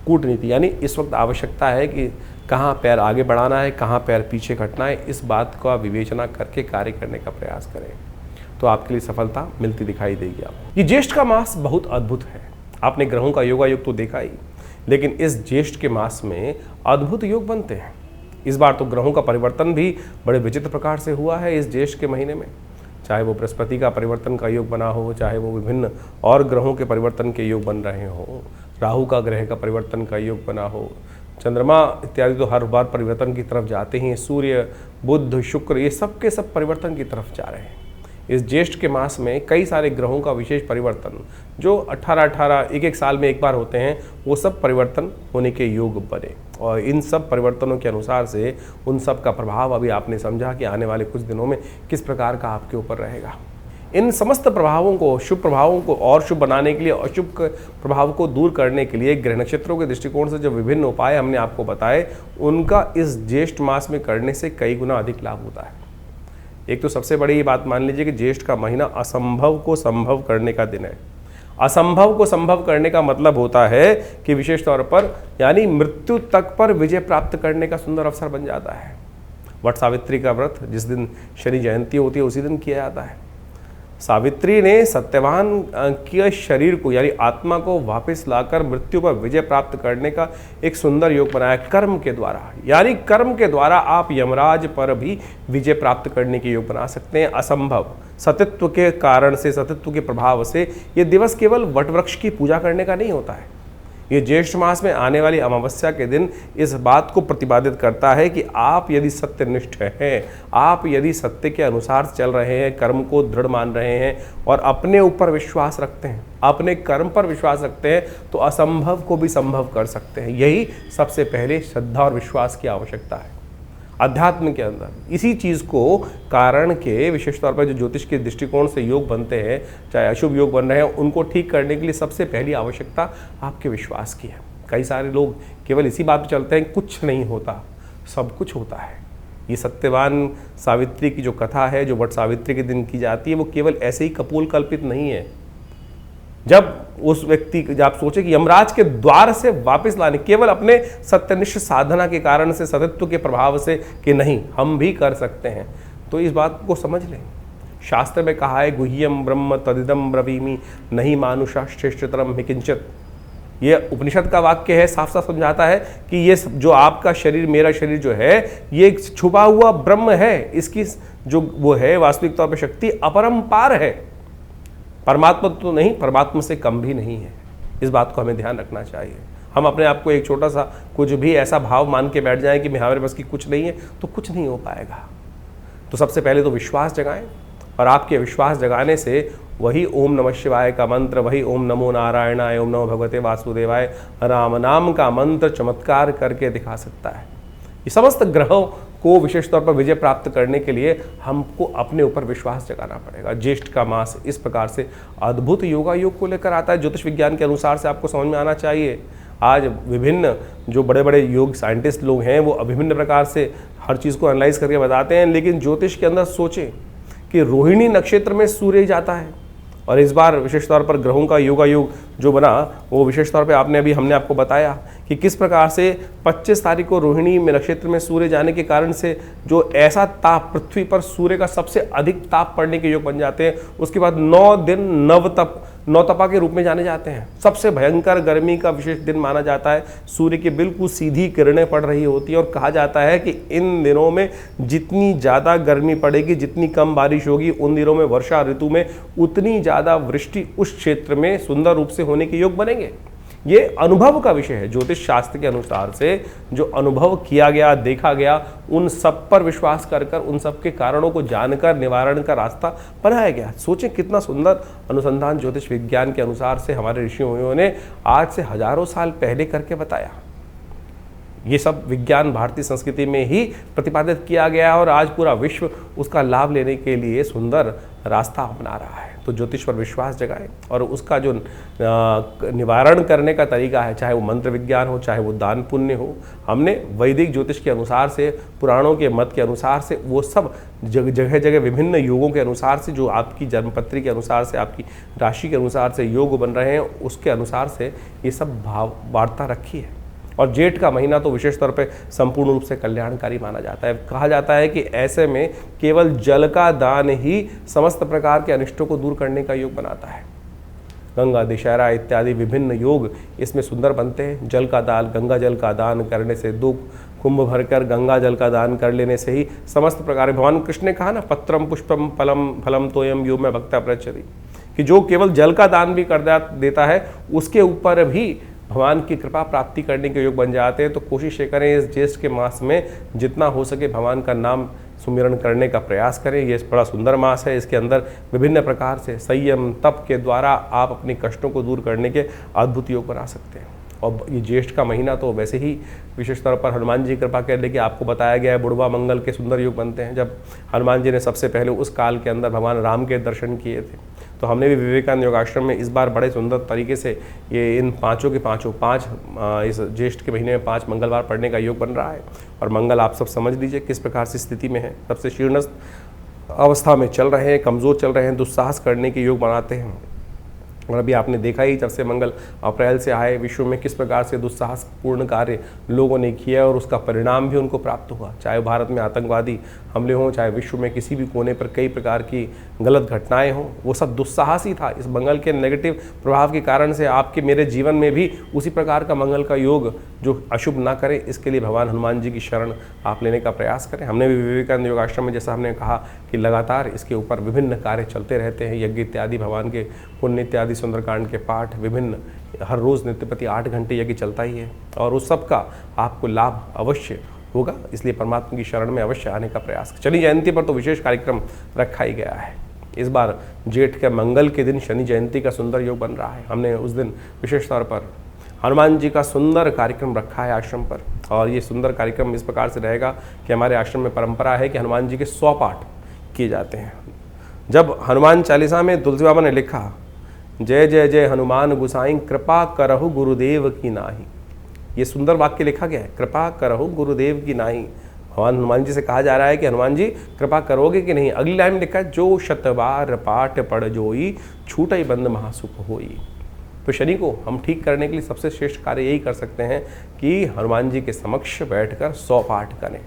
कूटनीति यानी इस वक्त आवश्यकता है कि कहाँ पैर आगे बढ़ाना है, कहाँ पैर पीछे हटना है, इस बात का विवेचना करके कार्य करने का प्रयास करें तो आपके लिए सफलता मिलती दिखाई देगी आपको। ये ज्येष्ठ का मास बहुत अद्भुत है। आपने ग्रहों का योगा योग तो देखा ही, लेकिन इस ज्येष्ठ के मास में अद्भुत योग बनते हैं। इस बार तो ग्रहों का परिवर्तन भी बड़े विचित्र प्रकार से हुआ है इस ज्येष्ठ के महीने में। चाहे वो बृहस्पति का परिवर्तन का योग बना हो, चाहे वो विभिन्न और ग्रहों के परिवर्तन के योग बन रहे हो, राहु का ग्रह का परिवर्तन का योग बना हो, चंद्रमा इत्यादि तो हर बार परिवर्तन की तरफ जाते हैं। सूर्य, बुध, शुक्र, ये सब के सब परिवर्तन की तरफ जा रहे हैं। इस ज्येष्ठ के मास में कई सारे ग्रहों का विशेष परिवर्तन जो 18-18 एक साल में एक बार होते हैं, वो सब परिवर्तन होने के योग बने और इन सब परिवर्तनों के अनुसार से उन सब का प्रभाव अभी आपने समझा कि आने वाले कुछ दिनों में किस प्रकार का आपके ऊपर रहेगा। इन समस्त प्रभावों को, शुभ प्रभावों को और शुभ बनाने के लिए, अशुभ प्रभाव को दूर करने के लिए ग्रह नक्षत्रों के दृष्टिकोण से जो विभिन्न उपाय हमने आपको बताए, उनका इस ज्येष्ठ मास में करने से कई गुना अधिक लाभ होता है। एक तो सबसे बड़ी ये बात मान लीजिए कि ज्येष्ठ का महीना असंभव को संभव करने का दिन है। असंभव को संभव करने का मतलब होता है कि विशेष तौर पर यानी मृत्यु तक पर विजय प्राप्त करने का सुंदर अवसर बन जाता है। वट सावित्री का व्रत जिस दिन शनि जयंती होती है उसी दिन किया जाता है। सावित्री ने सत्यवान के शरीर को यानी आत्मा को वापस लाकर मृत्यु पर विजय प्राप्त करने का एक सुंदर योग बनाया कर्म के द्वारा। यानी कर्म के द्वारा आप यमराज पर भी विजय प्राप्त करने के योग बना सकते हैं। असंभव सतित्व के कारण से, सतित्व के प्रभाव से ये दिवस केवल वटवृक्ष की पूजा करने का नहीं होता है। ये ज्येष्ठ मास में आने वाली अमावस्या के दिन इस बात को प्रतिपादित करता है कि आप यदि सत्यनिष्ठ हैं, आप यदि सत्य के अनुसार चल रहे हैं, कर्म को दृढ़ मान रहे हैं और अपने ऊपर विश्वास रखते हैं, अपने कर्म पर विश्वास रखते हैं, तो असंभव को भी संभव कर सकते हैं। यही सबसे पहले श्रद्धा और विश्वास की आवश्यकता है अध्यात्म के अंदर। इसी चीज़ को कारण के विशेष तौर पर जो ज्योतिष के दृष्टिकोण से योग बनते हैं, चाहे अशुभ योग बन रहे हैं, उनको ठीक करने के लिए सबसे पहली आवश्यकता आपके विश्वास की है। कई सारे लोग केवल इसी बात पर चलते हैं कुछ नहीं होता, सब कुछ होता है। ये सत्यवान सावित्री की जो कथा है, जो वट सावित्री के दिन की जाती है, वो केवल ऐसे ही कपोल कल्पित नहीं है। जब उस व्यक्ति, जब आप सोचे कि यमराज के द्वार से वापस लाने केवल अपने सत्यनिष्ठ साधना के कारण से, सतत्व के प्रभाव से कि नहीं हम भी कर सकते हैं, तो इस बात को समझ लें। शास्त्र में कहा है गुह्यम ब्रह्म तदिदम ब्रवीमि नहीं मानुषा श्रेष्ठतरम हि किंचित। ये उपनिषद का वाक्य है, साफ साफ समझाता है कि ये जो आपका शरीर, मेरा शरीर जो है, ये छुपा हुआ ब्रह्म है। इसकी जो वो है वास्तविक तौर पर शक्ति अपरंपार है। परमात्मा तो नहीं, परमात्मा से कम भी नहीं है। इस बात को हमें ध्यान रखना चाहिए। हम अपने आप को एक छोटा सा कुछ भी ऐसा भाव मान के बैठ जाएं कि हमारे पास की कुछ नहीं है, तो कुछ नहीं हो पाएगा। तो सबसे पहले तो विश्वास जगाएं, और आपके विश्वास जगाने से वही ओम नमः शिवाय का मंत्र, वही ओम नमो नारायणाय, ओम नमो भगवते वासुदेवाय राम नाम का मंत्र चमत्कार करके दिखा सकता है। ये समस्त ग्रहों को विशेष तौर पर विजय प्राप्त करने के लिए हमको अपने ऊपर विश्वास जगाना पड़ेगा। ज्येष्ठ का मास इस प्रकार से अद्भुत योगा योग को लेकर आता है। ज्योतिष विज्ञान के अनुसार से आपको समझ में आना चाहिए। आज विभिन्न जो बड़े बड़े योग साइंटिस्ट लोग हैं, वो विभिन्न प्रकार से हर चीज़ को एनालाइज करके बताते हैं, लेकिन ज्योतिष के अंदर सोचें कि रोहिणी नक्षत्र में सूर्य जाता है, और इस बार विशेष तौर पर ग्रहों का योगा योग जो बना, वो विशेष तौर पे हमने आपको बताया कि किस प्रकार से 25 तारीख को रोहिणी में नक्षत्र में सूर्य जाने के कारण से जो ऐसा ताप, पृथ्वी पर सूर्य का सबसे अधिक ताप पड़ने के योग बन जाते हैं। उसके बाद 9 दिन नवतपा के रूप में जाने जाते हैं। सबसे भयंकर गर्मी का विशेष दिन माना जाता है। सूर्य की बिल्कुल सीधी किरणें पड़ रही होती है, और कहा जाता है कि इन दिनों में जितनी ज़्यादा गर्मी पड़ेगी, जितनी कम बारिश होगी, उन दिनों में वर्षा ऋतु में उतनी ज़्यादा वृष्टि उस क्षेत्र में सुंदर रूप से होने के योग बनेंगे। ये अनुभव का विषय है। ज्योतिष शास्त्र के अनुसार से जो अनुभव किया गया, देखा गया, उन सब पर विश्वास कर उन सब के कारणों को जानकर निवारण का रास्ता बनाया गया। सोचें कितना सुंदर अनुसंधान ज्योतिष विज्ञान के अनुसार से हमारे ऋषियों ने आज से हजारों साल पहले करके बताया। ये सब विज्ञान भारतीय संस्कृति में ही प्रतिपादित किया गया, और आज पूरा विश्व उसका लाभ लेने के लिए सुंदर रास्ता अपना रहा है। तो ज्योतिष पर विश्वास जगाएं, और उसका जो निवारण करने का तरीका है, चाहे वो मंत्र विज्ञान हो, चाहे वो दान पुण्य हो, हमने वैदिक ज्योतिष के अनुसार से, पुराणों के मत के अनुसार से, वो सब जगह जगह विभिन्न योगों के अनुसार से, जो आपकी जन्मपत्री के अनुसार से, आपकी राशि के अनुसार से योग बन रहे हैं, उसके अनुसार से ये सब भाव वार्ता रखी है। और जेठ का महीना तो विशेष तौर पे संपूर्ण रूप से कल्याणकारी माना जाता है। कहा जाता है कि ऐसे में केवल जल का दान ही समस्त प्रकार के अनिष्टों को दूर करने का योग बनाता है। गंगा दशहरा इत्यादि विभिन्न योग इसमें सुंदर बनते हैं। जल का दान, गंगा जल का दान करने से, 2 कुंभ भरकर गंगा जल का दान कर लेने से ही समस्त प्रकार, भगवान कृष्ण ने कहा ना, पत्रम पुष्पम फलम फलम तोयम यो में भक्ता प्रचरी, कि जो केवल जल का दान भी कर देता है, उसके ऊपर भी भगवान की कृपा प्राप्ति करने के योग बन जाते हैं। तो कोशिश ये करें इस ज्येष्ठ के मास में जितना हो सके भगवान का नाम सुमिरन करने का प्रयास करें। ये बड़ा सुंदर मास है। इसके अंदर विभिन्न प्रकार से संयम तप के द्वारा आप अपने कष्टों को दूर करने के अद्भुत योग बना सकते हैं। और ये ज्येष्ठ का महीना तो वैसे ही विशेष तौर पर हनुमान जी की कृपा कर ले कि आपको बताया गया है, बुढ़वा मंगल के सुंदर योग बनते हैं। जब हनुमान जी ने सबसे पहले उस काल के अंदर भगवान राम के दर्शन किए थे, तो हमने भी विवेकानंद योगाश्रम में इस बार बड़े सुंदर तरीके से ये इन पाँचों के पाँच इस ज्येष्ठ के महीने में 5 मंगलवार पढ़ने का योग बन रहा है। और मंगल आप सब समझ लीजिए किस प्रकार से स्थिति में है, सबसे शीर्णस्थ अवस्था में चल रहे हैं, कमज़ोर चल रहे हैं, दुस्साहस करने के योग बनाते हैं। और अभी आपने देखा ही, जब से मंगल अप्रैल से आए, विश्व में किस प्रकार से दुस्साहसपूर्ण कार्य लोगों ने किया और उसका परिणाम भी उनको प्राप्त हुआ। चाहे भारत में आतंकवादी हमले हों, चाहे विश्व में किसी भी कोने पर कई प्रकार की गलत घटनाएं हों, वो सब दुस्साहस ही था। इस मंगल के नेगेटिव प्रभाव के कारण से आपके मेरे जीवन में भी उसी प्रकार का मंगल का योग जो अशुभ ना करे, इसके लिए भगवान हनुमान जी की शरण आप लेने का प्रयास करें। हमने भी विवेकानंद योगाश्रम में, जैसा हमने कहा कि लगातार इसके ऊपर विभिन्न कार्य चलते रहते हैं, यज्ञ इत्यादि, भगवान के पुण्य इत्यादि, सुंदरकांड के पाठ, विभिन्न, हर रोज़ नित्य प्रति 8 घंटे यज्ञ चलता ही है और उस सब का आपको लाभ अवश्य होगा। इसलिए परमात्मा की शरण में अवश्य आने का प्रयास। शनि जयंती पर तो विशेष कार्यक्रम रखा ही गया है। इस बार जेठ के मंगल के दिन शनि जयंती का सुंदर योग बन रहा है। हमने उस दिन विशेष तौर पर हनुमान जी का सुंदर कार्यक्रम रखा है आश्रम पर, और ये सुंदर कार्यक्रम इस प्रकार से रहेगा कि हमारे आश्रम में परंपरा है कि हनुमान जी के 100 पाठ किए जाते हैं। जब हनुमान चालीसा में तुलसी बाबा ने लिखा, जय जय जय हनुमान गुसाई कृपा करहु गुरुदेव की नाही, ये सुंदर वाक्य लिखा गया है, कृपा करहु गुरुदेव की नाही। भगवान हनुमान जी से कहा जा रहा है कि हनुमान जी कृपा करोगे कि नहीं। अगली लाइन में लिखा है, जो शतबार पाठ पढ़ जोई छूटई बंद महासुख होई। तो शनि को हम ठीक करने के लिए सबसे श्रेष्ठ कार्य यही कर सकते हैं कि हनुमान जी के समक्ष बैठकर 100 पाठ करें,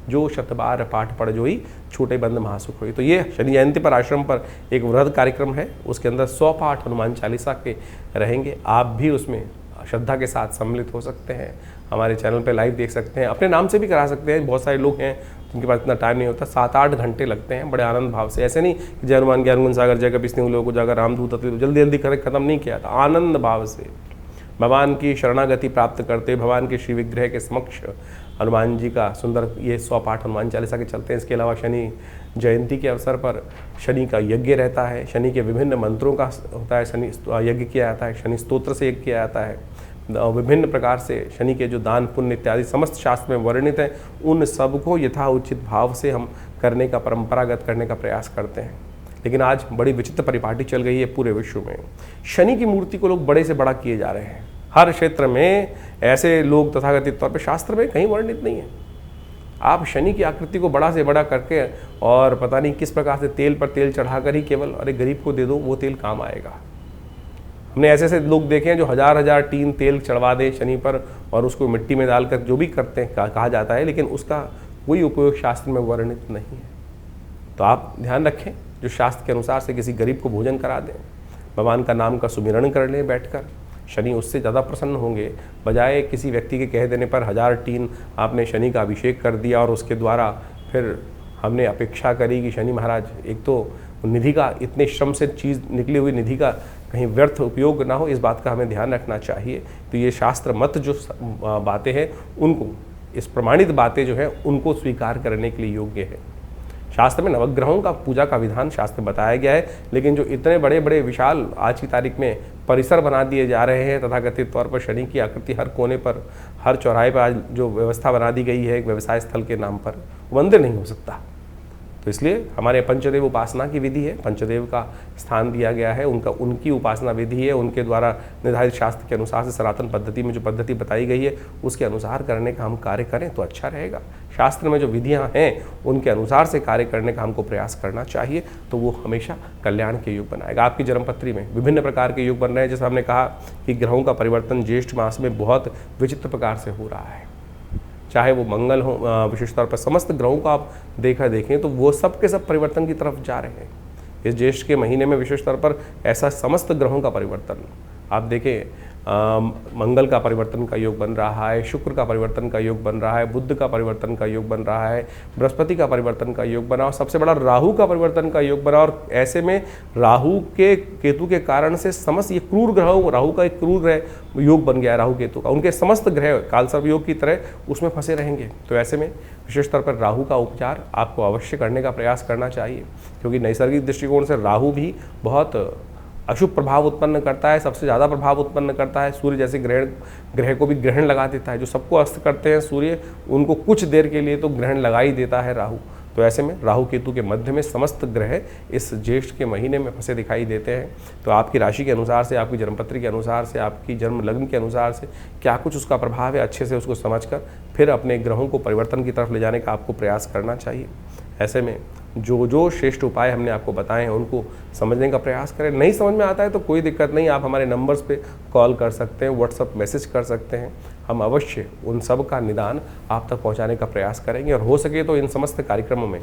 जो शतबार पाठ पढ़ जोई छूटे बंद महासुख होई। तो ये शनि जयंती पर आश्रम पर एक वृहद कार्यक्रम है, उसके अंदर 100 पाठ हनुमान चालीसा के रहेंगे। आप भी उसमें श्रद्धा के साथ सम्मिलित हो सकते हैं। हमारे चैनल पे लाइव देख सकते हैं, अपने नाम से भी करा सकते हैं। बहुत सारे लोग हैं जिनके पास इतना टाइम नहीं होता, 7-8 घंटे लगते हैं बड़े आनंद भाव से। ऐसे नहीं कि जय हनुमान ज्ञान गुण सागर, जय कपिस्नि लोगों को जाकर रामदूत जल्दी जल्दी कर खत्म नहीं किया था। आनंद भाव से भगवान की शरणागति प्राप्त करते, भगवान के श्री विग्रह के समक्ष हनुमान जी का सुंदर ये 100 पाठ हनुमान चालीसा के चलते हैं। इसके अलावा शनि जयंती के अवसर पर शनि का यज्ञ रहता है, शनि के विभिन्न मंत्रों का होता है, शनि यज्ञ किया जाता है, शनि स्तोत्र से यज्ञ किया जाता है। विभिन्न प्रकार से शनि के जो दान पुण्य इत्यादि समस्त शास्त्र में वर्णित हैं, उन सब को यथा उचित भाव से हम करने का, परंपरागत करने का प्रयास करते हैं। लेकिन आज बड़ी विचित्र परिपाटी चल गई है पूरे विश्व में। शनि की मूर्ति को लोग बड़े से बड़ा किए जा रहे हैं। हर क्षेत्र में ऐसे लोग तथाकथित तौर पर, शास्त्र में कहीं वर्णित नहीं है। आप शनि की आकृति को बड़ा से बड़ा करके और पता नहीं किस प्रकार से तेल पर तेल चढ़ाकर ही केवल अरे गरीब को दे दो, वो तेल काम आएगा। हमने ऐसे ऐसे लोग देखे हैं जो हजार टीन तेल चढ़वा दें शनि पर और उसको मिट्टी में डालकर जो भी करते हैं कहा जाता है, लेकिन उसका कोई उपयोग शास्त्र में वर्णित नहीं है। तो आप ध्यान रखें, जो शास्त्र के अनुसार से किसी गरीब को भोजन करा दें, भगवान का नाम का सुमिरन कर लें बैठकर, शनि उससे ज़्यादा प्रसन्न होंगे। बजाय किसी व्यक्ति के कह देने पर 1000 टीन आपने शनि का अभिषेक कर दिया और उसके द्वारा फिर हमने अपेक्षा करी कि शनि महाराज, एक तो निधि का, इतने श्रम से चीज़ निकली हुई निधि का कहीं व्यर्थ उपयोग ना हो, इस बात का हमें ध्यान रखना चाहिए। तो ये शास्त्र मत जो बातें हैं उनको, इस प्रमाणित बातें जो हैं उनको स्वीकार करने के लिए योग्य है। शास्त्र में नवग्रहों का पूजा का विधान शास्त्र बताया गया है, लेकिन जो इतने बड़े बड़े विशाल आज की तारीख में परिसर बना दिए जा रहे हैं, तथाकथित तौर पर शनि की आकृति हर कोने पर, हर चौराहे पर आज जो व्यवस्था बना दी गई है एक व्यवसाय स्थल के नाम पर, मंदिर नहीं हो सकता। तो इसलिए हमारे पंचदेव उपासना की विधि है, पंचदेव का स्थान दिया गया है, उनकी उपासना विधि है, उनके द्वारा निर्धारित शास्त्र के अनुसार से सनातन पद्धति में जो पद्धति बताई गई है उसके अनुसार करने का हम कार्य करें तो अच्छा रहेगा। शास्त्र में जो विधियां हैं उनके अनुसार से कार्य करने का हमको प्रयास करना चाहिए, तो वो हमेशा कल्याण के योग बनाएगा। आपकी जन्मपत्री में विभिन्न प्रकार के योग बन रहे हैं, जैसे हमने कहा कि ग्रहों का परिवर्तन ज्येष्ठ मास में बहुत विचित्र प्रकार से हो रहा है। चाहे वो मंगल हो, विशेष तौर पर समस्त ग्रहों को आप देखें तो वो सब के सब परिवर्तन की तरफ जा रहे हैं। इस ज्येष्ठ के महीने में विशेष तौर पर ऐसा समस्त ग्रहों का परिवर्तन आप देखें, मंगल का परिवर्तन का योग बन रहा है, शुक्र का परिवर्तन का योग बन रहा है, बुध का परिवर्तन का योग बन रहा है, बृहस्पति का परिवर्तन का योग बना और सबसे बड़ा राहु का परिवर्तन का योग बना। और ऐसे में राहु के केतु के कारण से समस्त ये क्रूर ग्रह, राहु का एक क्रूर ग्रह योग बन गया है राहु केतु का, उनके समस्त ग्रह कालसर्प योग की तरह उसमें फंसे रहेंगे। तो ऐसे में विशेष तौर पर राहु का उपचार आपको अवश्य करने का प्रयास करना चाहिए, क्योंकि नैसर्गिक दृष्टिकोण से राहु भी बहुत अशुभ प्रभाव उत्पन्न करता है, सबसे ज़्यादा प्रभाव उत्पन्न करता है। सूर्य जैसे ग्रह को भी ग्रहण लगा देता है, जो सबको अस्त करते हैं सूर्य, उनको कुछ देर के लिए तो ग्रहण लगा ही देता है राहु। तो ऐसे में राहु केतु के मध्य में समस्त ग्रह इस ज्येष्ठ के महीने में फंसे दिखाई देते हैं। तो आपकी राशि के अनुसार से, आपकी जन्मपत्री के अनुसार से, आपकी जन्म लग्न के अनुसार से क्या कुछ उसका प्रभाव है, अच्छे से उसको समझकर फिर अपने ग्रहों को परिवर्तन की तरफ ले जाने का आपको प्रयास करना चाहिए। ऐसे में जो जो श्रेष्ठ उपाय हमने आपको बताए हैं उनको समझने का प्रयास करें। नहीं समझ में आता है तो कोई दिक्कत नहीं, आप हमारे नंबर्स पे कॉल कर सकते हैं, व्हाट्सअप मैसेज कर सकते हैं। हम अवश्य उन सब का निदान आप तक पहुंचाने का प्रयास करेंगे। और हो सके तो इन समस्त कार्यक्रमों में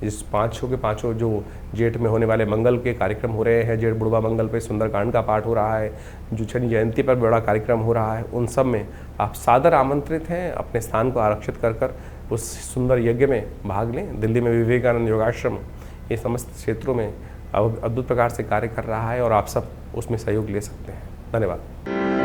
इस 5 के 5 जो जेठ में होने वाले मंगल के कार्यक्रम हो रहे हैं, जेठ बुढ़वा मंगल पे सुंदरकांड का पाठ हो रहा है, जो शनि जयंती पर बड़ा कार्यक्रम हो रहा है, उन सब में आप सादर आमंत्रित हैं। अपने स्थान को आरक्षित कर उस सुंदर यज्ञ में भाग लें। दिल्ली में विवेकानंद योगाश्रम ये समस्त क्षेत्रों में अद्भुत प्रकार से कार्य कर रहा है और आप सब उसमें सहयोग ले सकते हैं। धन्यवाद।